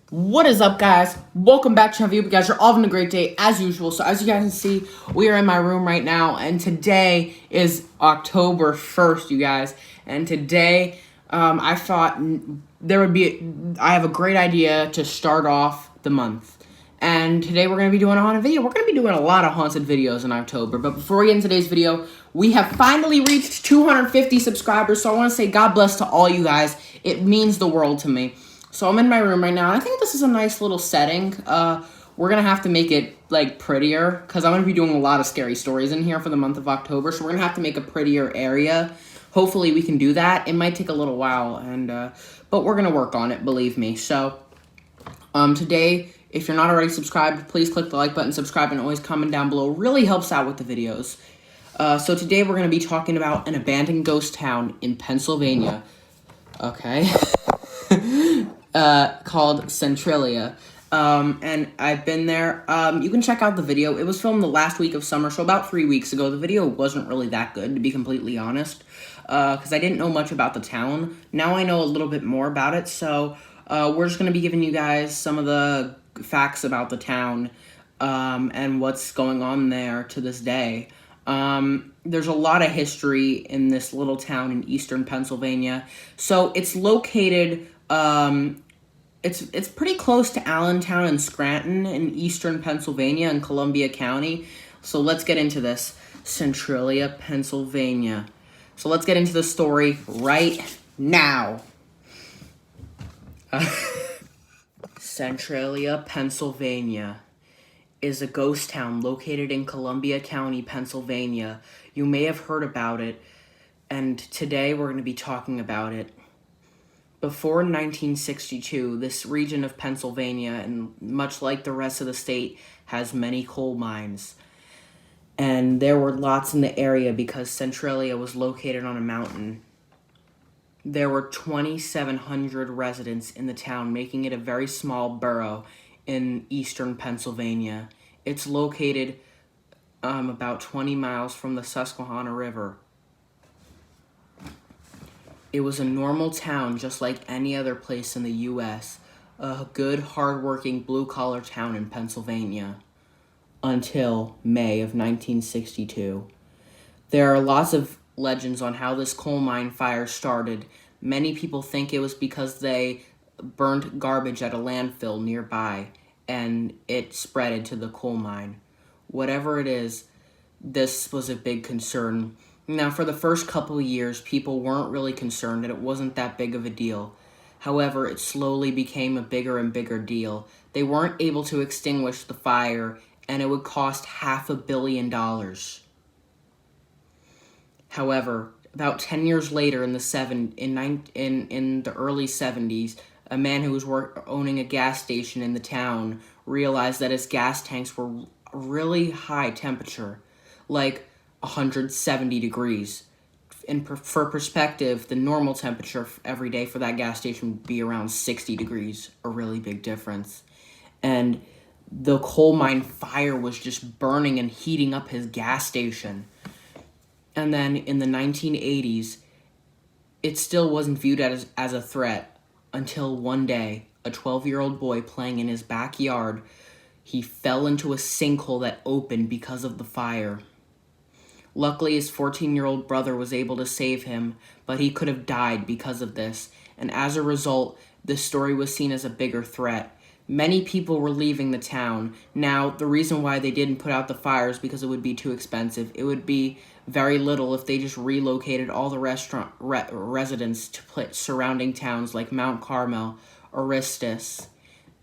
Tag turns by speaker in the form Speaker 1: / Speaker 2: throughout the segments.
Speaker 1: What is up, guys? Welcome back to my video. You guys are all having a great day as usual. So as you guys can see, we are in my room right now, and today is October 1st, you guys. And today, I thought I have a great idea to start off the month. And today we're going to be doing a haunted video. We're going to be doing a lot of haunted videos in October. But before we get into today's video, we have finally reached 250 subscribers. So I want to say God bless to all you guys. It means the world to me. So I'm in my room right now, and I think this is a nice little setting. We're going to have to make it, prettier, because I'm going to be doing a lot of scary stories in here for the month of October, so we're going to have to make a prettier area. Hopefully we can do that. It might take a little while, but we're going to work on it, believe me. So, today, if you're not already subscribed, please click the like button, subscribe, and always comment down below. It really helps out with the videos. So today we're going to be talking about an abandoned ghost town in Pennsylvania. Okay. Called Centralia. And I've been there. You can check out the video. It was filmed the last week of summer, so about 3 weeks ago. The video wasn't really that good, to be completely honest, because I didn't know much about the town. Now I know a little bit more about it, so we're just going to be giving you guys some of the facts about the town, and what's going on there to this day. There's a lot of history in this little town in eastern Pennsylvania. So it's located, it's pretty close to Allentown and Scranton in eastern Pennsylvania in Columbia County. So let's get into this. Centralia, Pennsylvania. So let's get into the story right now. Centralia, Pennsylvania is a ghost town located in Columbia County, Pennsylvania. You may have heard about it, and today we're going to be talking about it. Before 1962, this region of Pennsylvania, and much like the rest of the state, has many coal mines. And there were lots in the area because Centralia was located on a mountain. There were 2,700 residents in the town, making it a very small borough in eastern Pennsylvania. It's located about 20 miles from the Susquehanna River. It was a normal town just like any other place in the U.S., a good, hard-working, blue-collar town in Pennsylvania, until May of 1962. There are lots of legends on how this coal mine fire started. Many people think it was because they burned garbage at a landfill nearby, and it spread to the coal mine. Whatever it is, this was a big concern. Now, for the first couple of years, people weren't really concerned, and it wasn't that big of a deal. However, it slowly became a bigger and bigger deal. They weren't able to extinguish the fire, and it would cost $500 million. However, about 10 years later, in the early 70s, a man who was owning a gas station in the town realized that his gas tanks were really high temperature, like 170 degrees. And for perspective, the normal temperature every day for that gas station would be around 60 degrees, a really big difference. And the coal mine fire was just burning and heating up his gas station. And then in the 1980s, it still wasn't viewed as a threat until one day, a 12-year-old boy playing in his backyard, he fell into a sinkhole that opened because of the fire. Luckily, his 14-year-old brother was able to save him, but he could have died because of this, and as a result, this story was seen as a bigger threat. Many people were leaving the town. Now, the reason why they didn't put out the fires because it would be too expensive. It would be very little if they just relocated all the residents to surrounding towns like Mount Carmel, Aristus,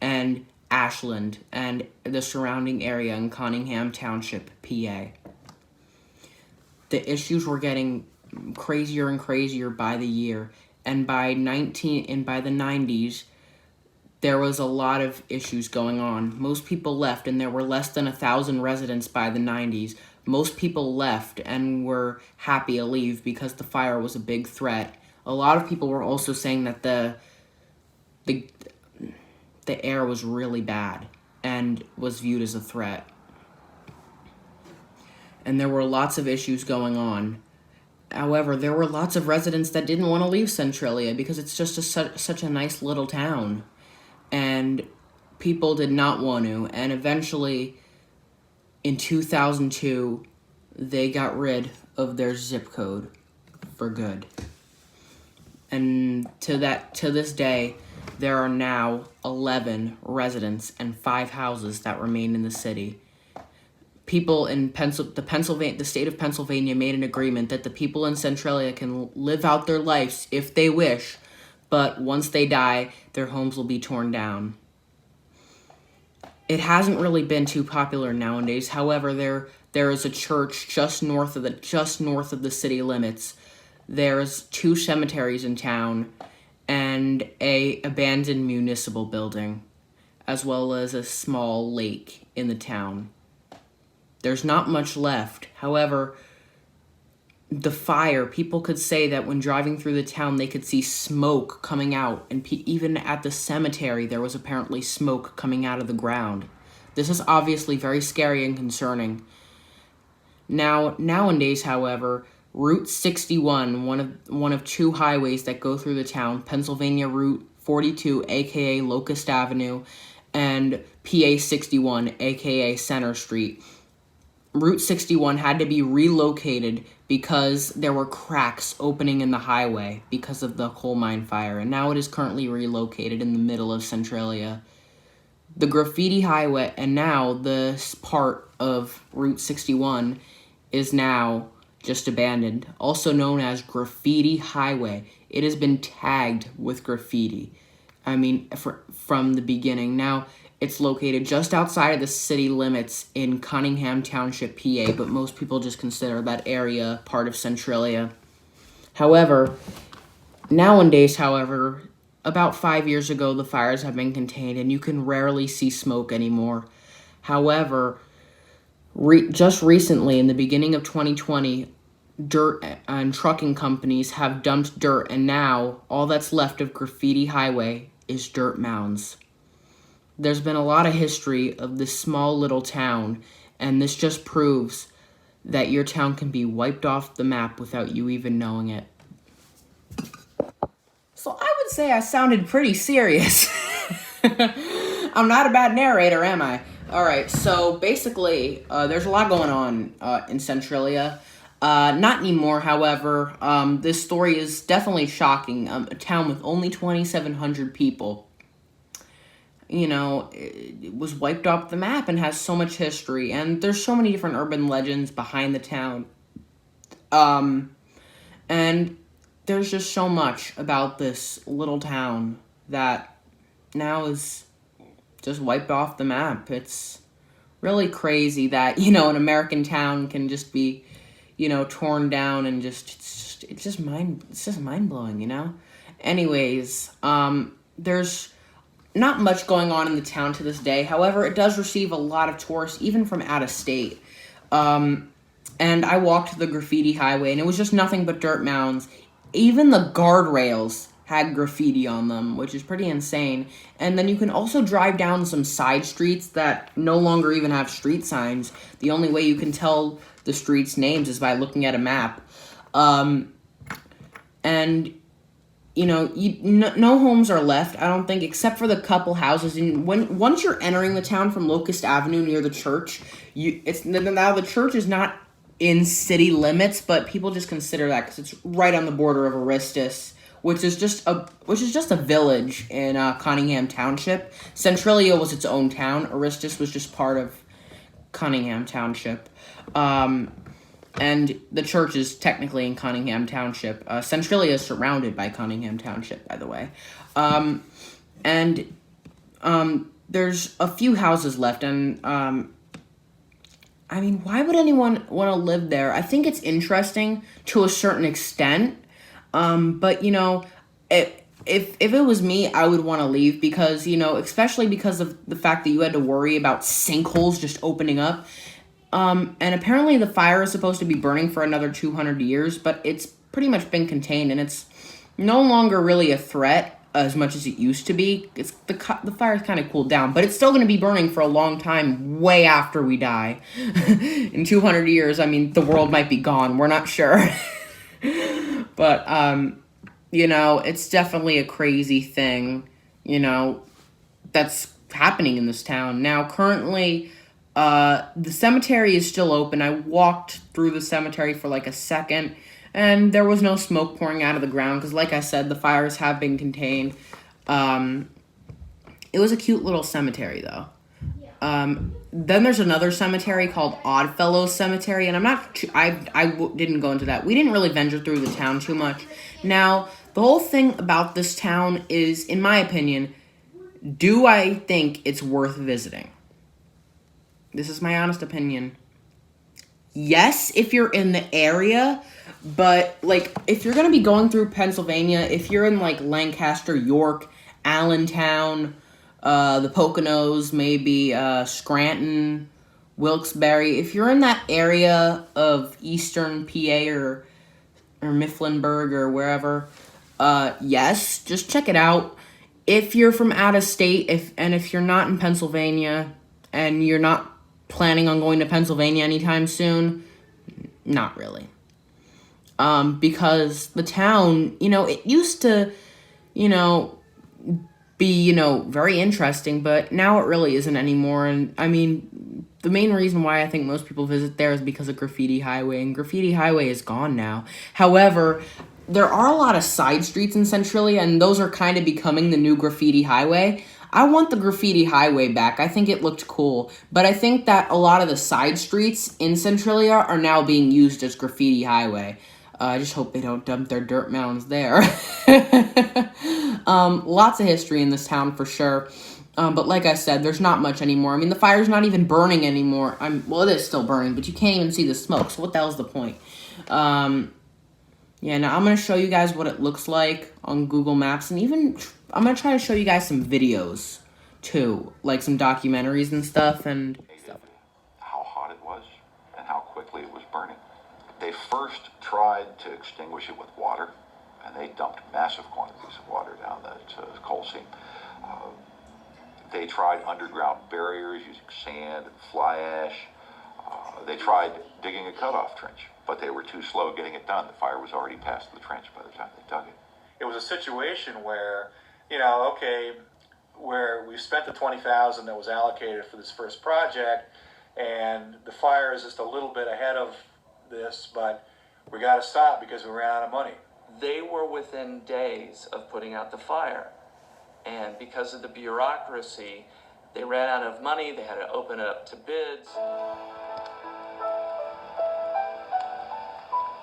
Speaker 1: and Ashland, and the surrounding area in Cunningham Township, PA. The issues were getting crazier and crazier by the year, and by the 90s, there was a lot of issues going on. Most people left, and there were less than 1,000 residents by the 90s. Most people left and were happy to leave because the fire was a big threat. A lot of people were also saying that the air was really bad and was viewed as a threat. And there were lots of issues going on. However, there were lots of residents that didn't want to leave Centralia because it's just such a nice little town. And people did not want to, and eventually, in 2002, they got rid of their zip code for good. And to this day, there are now 11 residents and 5 houses that remain in the city. People in the state of Pennsylvania made an agreement that the people in Centralia can live out their lives if they wish, but once they die, their homes will be torn down. It hasn't really been too popular nowadays. However, there is a church just north of the city limits. There's 2 cemeteries in town and a abandoned municipal building, as well as a small lake in the town. There's not much left. However, the fire, people could say that when driving through the town, they could see smoke coming out. And even at the cemetery, there was apparently smoke coming out of the ground. This is obviously very scary and concerning. Nowadays, however, Route 61, one of 2 highways that go through the town, Pennsylvania Route 42, aka Locust Avenue, and PA 61, aka Center Street. Route 61 had to be relocated because there were cracks opening in the highway because of the coal mine fire, and now it is currently relocated in the middle of Centralia. The graffiti highway, and now this part of Route 61 is now just abandoned, also known as Graffiti Highway. It has been tagged with graffiti. From the beginning. Now, it's located just outside of the city limits in Cunningham Township, PA, but most people just consider that area part of Centralia. Nowadays, about 5 years ago, the fires have been contained, and you can rarely see smoke anymore. However, just recently, in the beginning of 2020, dirt and trucking companies have dumped dirt, and now all that's left of Graffiti Highway is dirt mounds. There's been a lot of history of this small little town, and this just proves that your town can be wiped off the map without you even knowing it. So I would say I sounded pretty serious. I'm not a bad narrator, am I? Alright, so basically, there's a lot going on in Centralia. Not anymore, however. This story is definitely shocking. A town with only 2,700 people, it was wiped off the map and has so much history. And there's so many different urban legends behind the town. And there's just so much about this little town that now is just wiped off the map. It's really crazy that, an American town can just be torn down and it's just mind-blowing, Anyways, there's not much going on in the town to this day. However, it does receive a lot of tourists, even from out of state. And I walked the Graffiti Highway, and it was just nothing but dirt mounds. Even the guardrails had graffiti on them, which is pretty insane. And then you can also drive down some side streets that no longer even have street signs. The only way you can tell the streets' names is by looking at a map. No homes are left, I don't think, except for the couple houses. And once you're entering the town from Locust Avenue near the church, now the church is not in city limits, but people just consider that because it's right on the border of Aristus, which is just a village in Cunningham Township. Centralia was its own town. Aristus was just part of Cunningham Township. And the church is technically in Cunningham Township. Centralia is surrounded by Cunningham Township, by the way. There's a few houses left, and why would anyone want to live there? I think it's interesting to a certain extent, but if it was me, I would want to leave because, especially because of the fact that you had to worry about sinkholes just opening up. And apparently the fire is supposed to be burning for another 200 years, but it's pretty much been contained, and it's no longer really a threat as much as it used to be. It's the fire's kind of cooled down, but it's still going to be burning for a long time, way after we die. In 200 years, the world might be gone. We're not sure. But, it's definitely a crazy thing, that's happening in this town. Now, currently, the cemetery is still open. I walked through the cemetery for like a second, and there was no smoke pouring out of the ground because, like I said, the fires have been contained. It was a cute little cemetery, though. Then there's another cemetery called Oddfellows Cemetery, and I didn't go into that. We didn't really venture through the town too much. Now, the whole thing about this town is, in my opinion, do I think it's worth visiting? This is my honest opinion. Yes, if you're in the area, but, like, if you're going to be going through Pennsylvania, if you're in, like, Lancaster, York, Allentown, the Poconos, maybe Scranton, Wilkes-Barre, if you're in that area of eastern PA or Mifflinburg or wherever, yes, just check it out. If you're from out of state, if you're not in Pennsylvania and you're not planning on going to Pennsylvania anytime soon, not really. Because the town, it used to, be, very interesting, but now it really isn't anymore. And I mean, the main reason why I think most people visit there is because of Graffiti Highway, and Graffiti Highway is gone now. However, there are a lot of side streets in Centralia, and those are kind of becoming the new Graffiti Highway. I want the Graffiti Highway back. I think it looked cool. But I think that a lot of the side streets in Centralia are now being used as Graffiti Highway. I just hope they don't dump their dirt mounds there. Lots of history in this town for sure. But like I said, there's not much anymore. I mean, the fire's not even burning anymore. Well, it is still burning, but you can't even see the smoke. So what the hell's the point? Yeah, now I'm going to show you guys what it looks like on Google Maps. And even, I'm going to try to show you guys some videos, too. Like some documentaries and stuff. And
Speaker 2: how hot it was and how quickly it was burning. They first tried to extinguish it with water, and they dumped massive quantities of water down that coal seam. They tried underground barriers using sand and fly ash. They tried digging a cutoff trench, but they were too slow getting it done. The fire was already past the trench by the time they dug it.
Speaker 3: It was a situation where, where we spent the $20,000 that was allocated for this first project, and the fire is just a little bit ahead of this, but we got to stop because we ran out of money.
Speaker 4: They were within days of putting out the fire, and because of the bureaucracy, they ran out of money. They had to open it up to bids.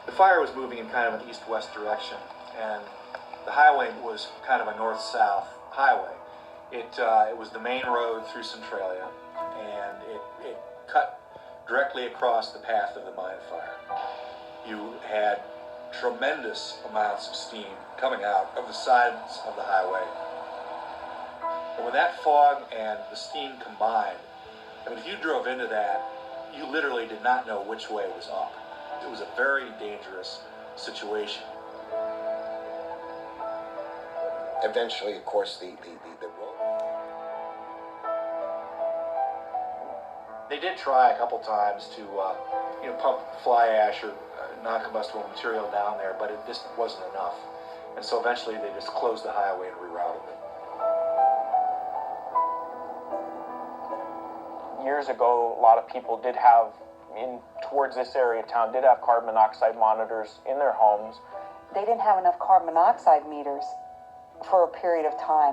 Speaker 3: The fire was moving in kind of an east-west direction, and the highway was kind of a north-south highway. It was the main road through Centralia, and it cut directly across the path of the mine fire. You had tremendous amounts of steam coming out of the sides of the highway. And when that fog and the steam combined, if you drove into that, you literally did not know which way was up. It was a very dangerous situation.
Speaker 5: Eventually, of course, the road.
Speaker 3: They did try a couple times to pump fly ash or non-combustible material down there, but it just wasn't enough. And so eventually they just closed the highway and rerouted it.
Speaker 6: Years ago, a lot of people did have, towards this area of town, did have carbon monoxide monitors in their homes.
Speaker 7: They didn't have enough carbon monoxide meters for a period of time.